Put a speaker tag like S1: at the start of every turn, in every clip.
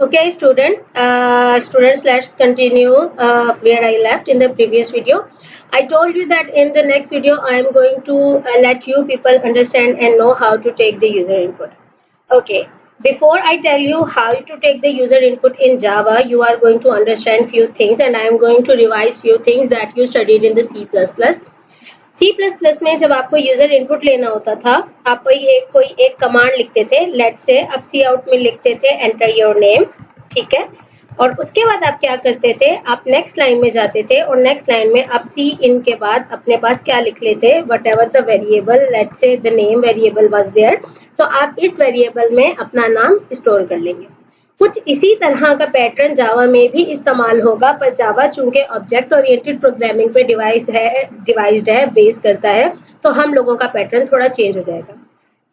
S1: Okay, students, let's continue where I left in the previous video. I told you that in the next video, I am going to let you people understand and know how to take the user input. Okay, before I tell you how to take the user input in Java, you are going to understand few things, and I am going to revise few things that you studied in the C++. C++ में जब आपको user input लेना होता था, आप कोई एक command लिखते थे, लेट से अब सी आउट में लिखते थे एंटर योर नेम, ठीक है, और उसके बाद आप क्या करते थे, आप नेक्स्ट लाइन में जाते थे और नेक्स्ट लाइन में आप सी इन के बाद अपने पास क्या लिख लेते, what ever the variable, let say the name variable was there, तो आप इस वेरिएबल में अपना नाम स्टोर कर लेंगे। कुछ इसी तरह का पैटर्न जावा में भी इस्तेमाल होगा, पर जावा चूंकि ऑब्जेक्ट ओरिएंटेड प्रोग्रामिंग पे डिवाइस्ड है, बेस करता है, तो हम लोगों का पैटर्न थोड़ा चेंज हो जाएगा।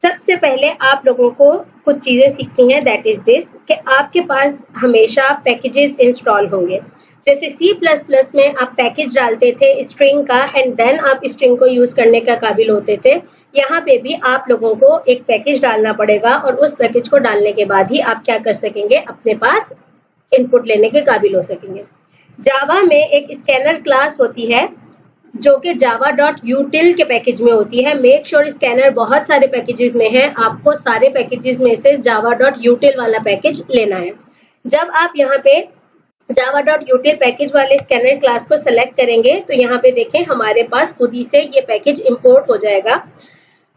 S1: सबसे पहले आप लोगों को कुछ चीजें सीखनी है, दैट इज दिस कि आपके पास हमेशा पैकेजेस इंस्टॉल होंगे। जैसे C++ में आप पैकेज डालते थे स्ट्रिंग का एंड देन आप स्ट्रिंग को यूज करने का काबिल होते थे, यहाँ पे भी आप लोगों को एक पैकेज डालना पड़ेगा और उस पैकेज को डालने के बाद ही आप क्या कर सकेंगे, अपने पास इनपुट लेने के काबिल हो सकेंगे। जावा में एक स्कैनर क्लास होती है जो कि java.util के पैकेज में होती है। मेक श्योर स्कैनर बहुत सारे पैकेजेस में है, आपको सारे पैकेजेस में से java.util वाला पैकेज लेना है। जब आप यहाँ पे java.util पैकेज वाले स्कैनर क्लास को सेलेक्ट करेंगे तो यहाँ पे देखें हमारे पास खुद ही से ये पैकेज इंपोर्ट हो जाएगा।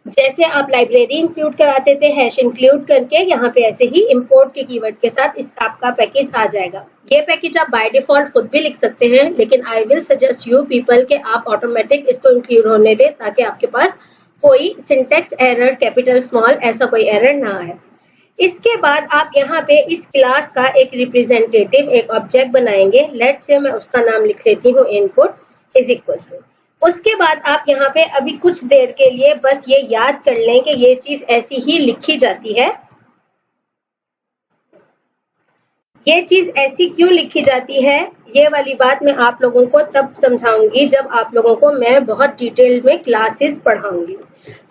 S1: जैसे आप लाइब्रेरी इंक्लूड कराते थे हैश इंक्लूड करके, यहाँ पे ऐसे ही इंपोर्ट के कीवर्ड के साथ इस आपका पैकेज आ जाएगा। ये पैकेज आप बाय डिफॉल्ट खुद भी लिख सकते हैं, लेकिन I will suggest you people के आप ऑटोमेटिक इसको इंक्लूड होने दें ताकि आपके पास कोई सिंटेक्स एरर, कैपिटल स्मॉल ऐसा कोई एरर ना आए। इसके बाद आप यहाँ पे इस क्लास का एक रिप्रेजेंटेटिव एक ऑब्जेक्ट बनाएंगे, लेट से मैं उसका नाम लिख लेती हूँ इनपुट इज इक्वल टू। उसके बाद आप यहाँ पे अभी कुछ देर के लिए बस ये याद कर लें कि ये चीज ऐसी ही लिखी जाती है। ये चीज ऐसी क्यों लिखी जाती है, ये वाली बात मैं आप लोगों को तब समझाऊंगी जब आप लोगों को मैं बहुत डिटेल में क्लासेस पढ़ाऊंगी।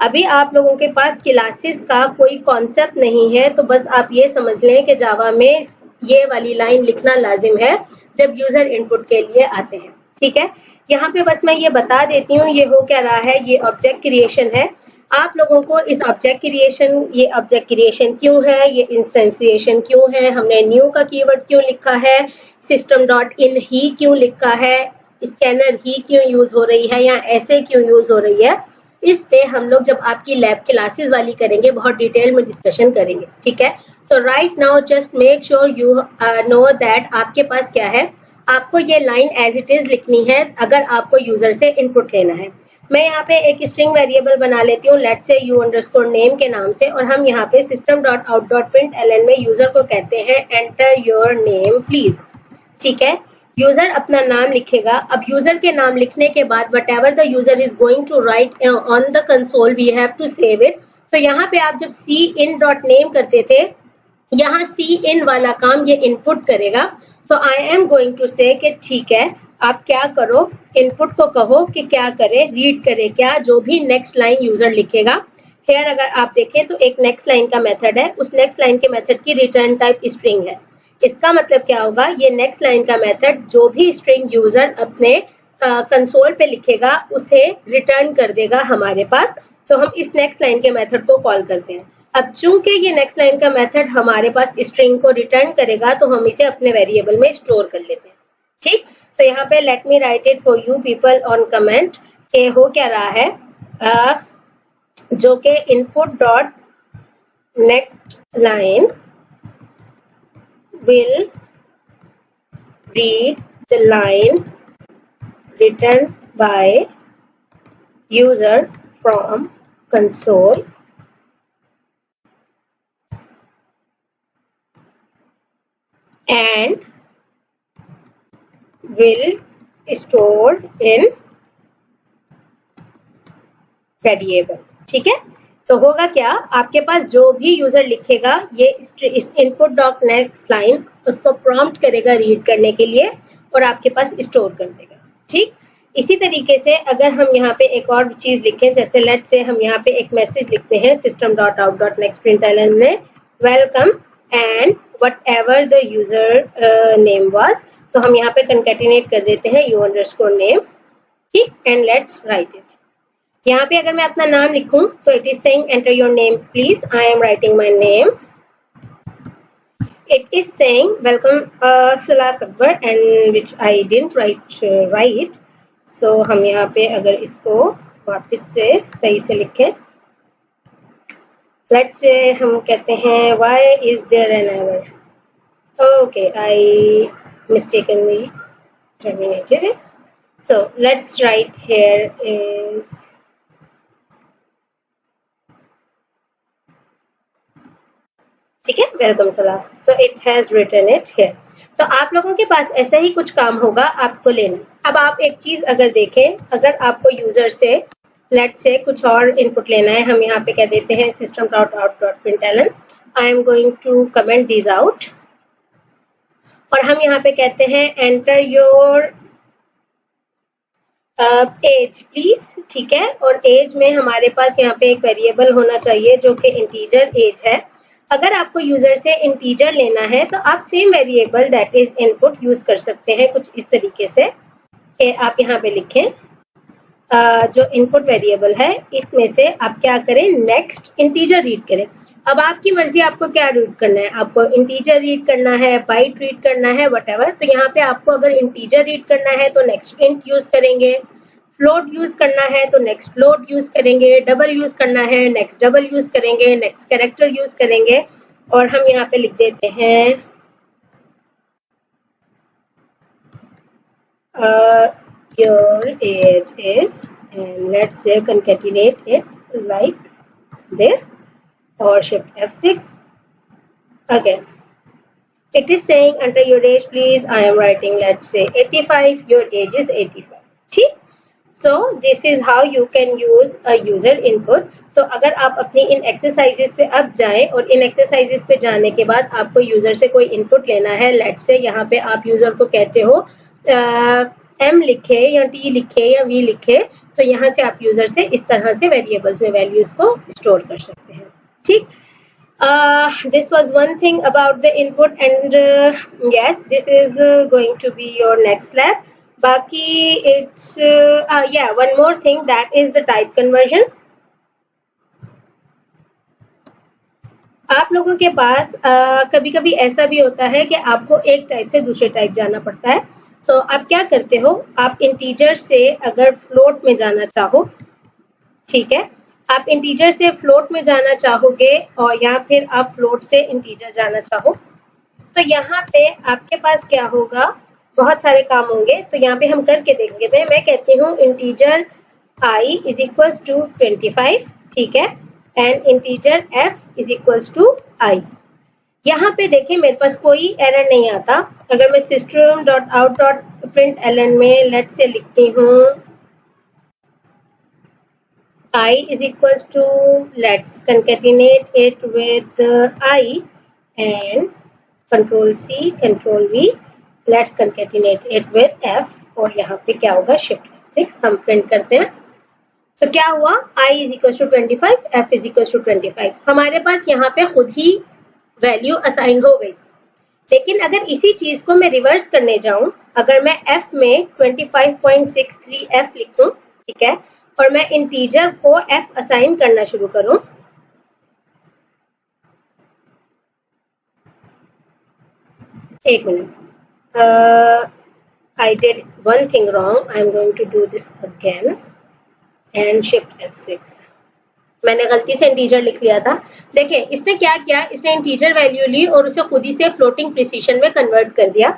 S1: अभी आप लोगों के पास क्लासेस का कोई कॉन्सेप्ट नहीं है, तो बस आप ये समझ लें कि जावा में ये वाली लाइन लिखना लाजिम है जब यूजर इनपुट के लिए आते हैं, ठीक है। यहाँ पे बस मैं ये बता देती हूँ ये हो क्या रहा है, ये ऑब्जेक्ट क्रिएशन है। आप लोगों को इस ऑब्जेक्ट क्रिएशन क्यों है, ये इंस्टेंसिएशन क्यों है, हमने न्यू का कीवर्ड क्यों लिखा है, system.in ही क्यों लिखा है, स्कैनर ही क्यों यूज हो रही है या ऐसे क्यों यूज हो रही है, इस पे हम लोग जब आपकी लैब क्लासेस वाली करेंगे बहुत डिटेल में डिस्कशन करेंगे, ठीक है। So right now just make sure you know that आपके पास क्या है, आपको ये लाइन एज इट इज लिखनी है अगर आपको यूजर से इनपुट लेना है। मैं यहाँ पे एक स्ट्रिंग वेरिएबल बना लेती हूँ, लेट से u_name के नाम से, और हम यहाँ पे system.out.println में यूजर को कहते हैं एंटर योर नेम प्लीज, ठीक है। यूजर अपना नाम लिखेगा। अब यूजर के नाम लिखने के बाद what ever the user is going to write on the console we have to save it. तो यहाँ पे आप जब cin.name करते थे, यहाँ cin वाला काम ये इनपुट करेगा। सो आई एम गोइंग टू से कि ठीक है, आप क्या करो, इनपुट को कहो कि क्या करे, रीड करे क्या, जो भी नेक्स्ट लाइन यूजर लिखेगा। हेयर अगर आप देखें तो एक नेक्स्ट लाइन का मेथड है, उस नेक्स्ट लाइन के मेथड की रिटर्न टाइप स्ट्रिंग है। इसका मतलब क्या होगा, ये नेक्स्ट लाइन का मेथड जो भी स्ट्रिंग यूजर अपने कंसोल पे लिखेगा उसे रिटर्न कर देगा हमारे पास। तो हम इस नेक्स्ट लाइन के मेथड को कॉल करते हैं। अब चूंकि ये नेक्स्ट लाइन का मेथड हमारे पास स्ट्रिंग को रिटर्न करेगा तो हम इसे अपने वेरिएबल में स्टोर कर लेते हैं, ठीक। तो यहाँ पे let me right it for you people on comment के हो क्या रहा है, जो कि input dot next line will read the line written by user from console and will stored in variable, ठीक है। तो होगा क्या, आपके पास जो भी यूजर लिखेगा ये इनपुट डॉट नेक्स्ट लाइन उसको प्रॉम्प्ट करेगा रीड करने के लिए और आपके पास स्टोर कर देगा, ठीक। इसी तरीके से अगर हम यहाँ पे एक और चीज लिखें, जैसे लेट से हम यहाँ पे एक मैसेज लिखते हैं system.out.nextprintln में welcome and whatever the user name was. तो हम यहाँ पे concatenate कर देते हैं u_name, ठीक, and let's write it. यहाँ पे अगर मैं अपना नाम लिखूं तो it is saying enter your name please. I am writing my name. It is saying welcome Salas Akbar, and which I didn't write. So हम यहाँ पे अगर इसको वापस से सही से लिखें, let's say हम कहते हैं why is there an error. Okay, I mistakenly terminated it. So let's write here is ठीक है, वेलकम सलास. So it has written it here. तो आप लोगों के पास ऐसा ही कुछ काम होगा आपको लेना. अब आप एक चीज अगर देखें, अगर आपको यूजर से लेट्स से कुछ और इनपुट लेना है, हम यहाँ पे कह देते हैं system.out.println I am going to comment this out, और हम यहाँ पे कहते हैं एंटर योर एज प्लीज, ठीक है. और एज में हमारे पास यहाँ पे एक वेरिएबल होना चाहिए जो कि इंटीजर एज है. अगर आपको यूजर से इंटीजर लेना है तो आप same variable that is input use कर सकते हैं कुछ इस तरीके से कि आप यहाँ पे लिखें जो इनपुट वेरिएबल है इसमें से आप क्या करें, नेक्स्ट इंटीजर रीड करें. अब आपकी मर्जी, आपको क्या रीड करना है, आपको इंटीजर रीड करना है, बाइट रीड करना है, व्हाटएवर. तो यहाँ पे आपको अगर इंटीजर रीड करना है तो नेक्स्ट इंट यूज करेंगे, फ्लोट यूज करना है तो नेक्स्ट फ्लोट यूज करेंगे, डबल यूज करना है नेक्स्ट डबल यूज करेंगे, नेक्स्ट कैरेक्टर यूज करेंगे. और हम यहाँ पे लिख देते हैं your age is, and let's say concatenate it like this, or shift F6 again. It is saying enter your age please. I am writing let's say 85. Your age is 85. ठीक. So this is how you can use a user input. तो अगर आप अपनी इन exercises पे अब जाएं और इन exercises पे जाने के बाद आपको यूजर से कोई इनपुट लेना है, लेट्स से यहाँ पे आप यूजर को कहते हो m लिखे या t लिखे या v लिखे, तो यहाँ से आप यूजर से इस तरह से वेरिएबल्स में वैल्यूज को स्टोर कर सकते हैं. ठीक. This was one thing about the input, and yes, this is going to be your next lab. Baki it's yeah, one more thing, that is the type conversion. आप लोगों के पास कभी कभी ऐसा भी होता है कि आपको एक टाइप से दूसरे टाइप जाना पड़ता है. सो आप क्या करते हो, आप इंटीजर से अगर फ्लोट में जाना चाहो, ठीक है, आप इंटीजर से फ्लोट में जाना चाहोगे और या फिर आप फ्लोट से इंटीजर जाना चाहो, तो यहाँ पे आपके पास क्या होगा, बहुत सारे काम होंगे. तो यहाँ पे हम करके देखेंगे. मैं कहती हूँ integer i is equals to 25, ठीक है, and integer f is equals to i. यहाँ पे देखें मेरे पास कोई एरर नहीं आता. अगर मैं system.out.println में लेट्स से लिखती हूँ i is equals to, let's concatenate it with I and control C, control V, let's concatenate it with F, और यहाँ पे क्या होगा, shift F6 हम प्रिंट करते हैं. तो क्या हुआ, I is equals to 25, F is equals to 25. हमारे पास यहाँ पे खुद ही वैल्यू असाइन हो गई. लेकिन अगर इसी चीज को मैं रिवर्स करने जाऊं, अगर मैं F में 25.63F लिखूं, ठीक है, और मैं इंटीजर को f असाइन करना शुरू करूं, एक minute, I did one thing wrong. I am going to do this again and shift F6. मैंने गलती से इंटीजर लिख लिया था. देखें इसने क्या किया, इसने इंटीजर वैल्यू ली और उसे खुद ही से फ्लोटिंग प्रिसीशन में कन्वर्ट कर दिया.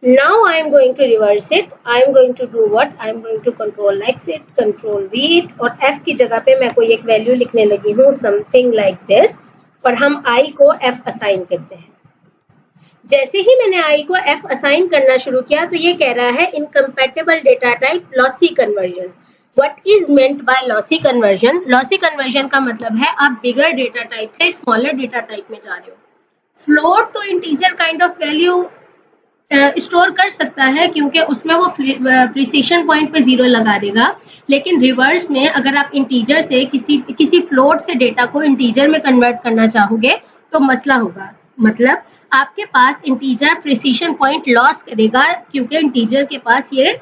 S1: Now I am going to reverse it. I am going to do what? I am going to control X it, control V it, और F की जगह पे मैं कोई एक वैल्यू लिखने लगी हूँ, something like this, और हम I को F असाइन करते हैं. जैसे ही मैंने I को F असाइन करना शुरू किया तो ये कह रहा है incompatible data type lossy conversion. What is meant by lossy conversion? Lossy conversion का मतलब है आप बिगर डेटा टाइप से स्मॉलर डेटा टाइप में जा रहे हो. फ्लोट तो integer kind of value store कर सकता है क्योंकि उसमें वो प्रिसीशन पॉइंट पे 0 लगा देगा, लेकिन रिवर्स में अगर आप इंटीजर से किसी फ्लोट से डेटा को इंटीजर में कन्वर्ट करना चाहोगे तो मसला होगा. मतलब आपके पास इंटीजर प्रिसीशन पॉइंट लॉस करेगा, क्योंकि इंटीजर के पास ये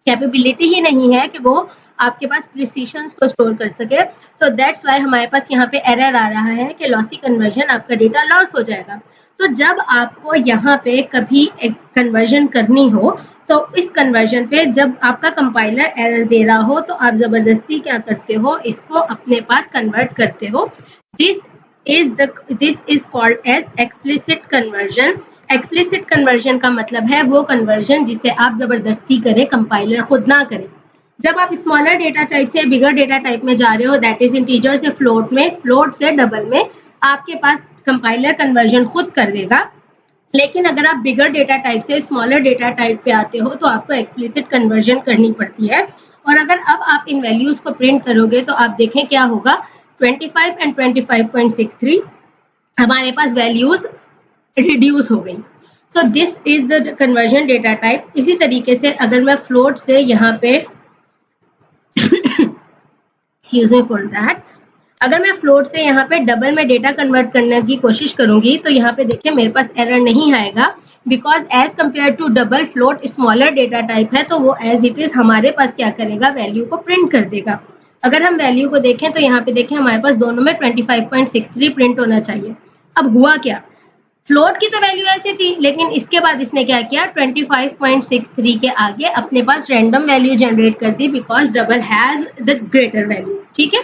S1: कैपेबिलिटी ही नहीं है कि वो आपके पास प्रिसीशन को स्टोर कर सके। तो दैट्स वाई हमारे पास यहाँ पे एरर आ रहा है कि लॉसी कन्वर्जन, आपका डेटा लॉस हो जाएगा। तो जब आपको यहाँ पे कभी एक कन्वर्जन करनी हो तो इस कन्वर्जन पे जब आपका कंपाइलर एरर दे रहा हो तो आप जबरदस्ती क्या करते हो, इसको अपने पास कन्वर्ट करते हो। This is called as explicit conversion. Explicit conversion का मतलब है वो कन्वर्जन जिसे आप जबरदस्ती करें, कंपाइलर खुद ना करे। जब आप स्मॉलर डेटा टाइप से बिगर डेटा टाइप में जा रहे हो, दैट इज इंटीजर से फ्लोट में, फ्लोट से डबल में, आपके पास कंपाइलर कन्वर्जन खुद कर देगा। लेकिन अगर आप बिगर डेटा टाइप से स्मॉलर डेटा टाइप पे आते हो तो आपको एक्सप्लिसिट कन्वर्जन करनी पड़ती है। और अगर अब आप इन वैल्यूज को प्रिंट करोगे तो आप देखें क्या होगा, 25 एंड 25.63 हमारे पास वैल्यूज रिड्यूस हो गई। So this is the conversion data type. इसी तरीके से अगर मैं फ्लोट से यहाँ पे एक्सक्यूज मी फॉर दैट, अगर मैं फ्लोट से यहाँ पे डबल में डेटा कन्वर्ट करने की कोशिश करूंगी तो यहाँ पे देखिए मेरे पास एरर नहीं आएगा, because as compare to double float smaller data type है तो वो एज इट इज हमारे पास क्या करेगा, वैल्यू को प्रिंट कर देगा। अगर हम वैल्यू को देखें तो यहाँ पे देखें हमारे पास दोनों में 25.63 प्रिंट होना चाहिए। अब हुआ क्या, फ्लोट की तो वैल्यू ऐसी थी, लेकिन इसके बाद इसने क्या किया, 25.63 के आगे अपने पास रैंडम वैल्यू जनरेट कर दी, because double has the greater value. ठीक है,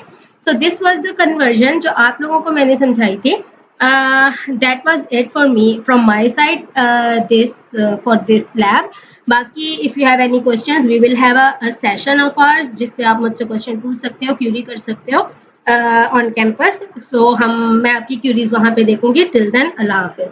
S1: so this was the conversion जो आप लोगों को मैंने समझाई थी। That was it for me from my side this for this lab. बाकी if you have any questions we will have a session of hours जिस पे आप मुझसे क्वेश्चन पूछ सकते हो, क्यूरी कर सकते हो ऑन कैंपस। सो मैं आपकी क्यूरीज वहां पे देखूंगी। टिल देन अल्लाह हाफिज।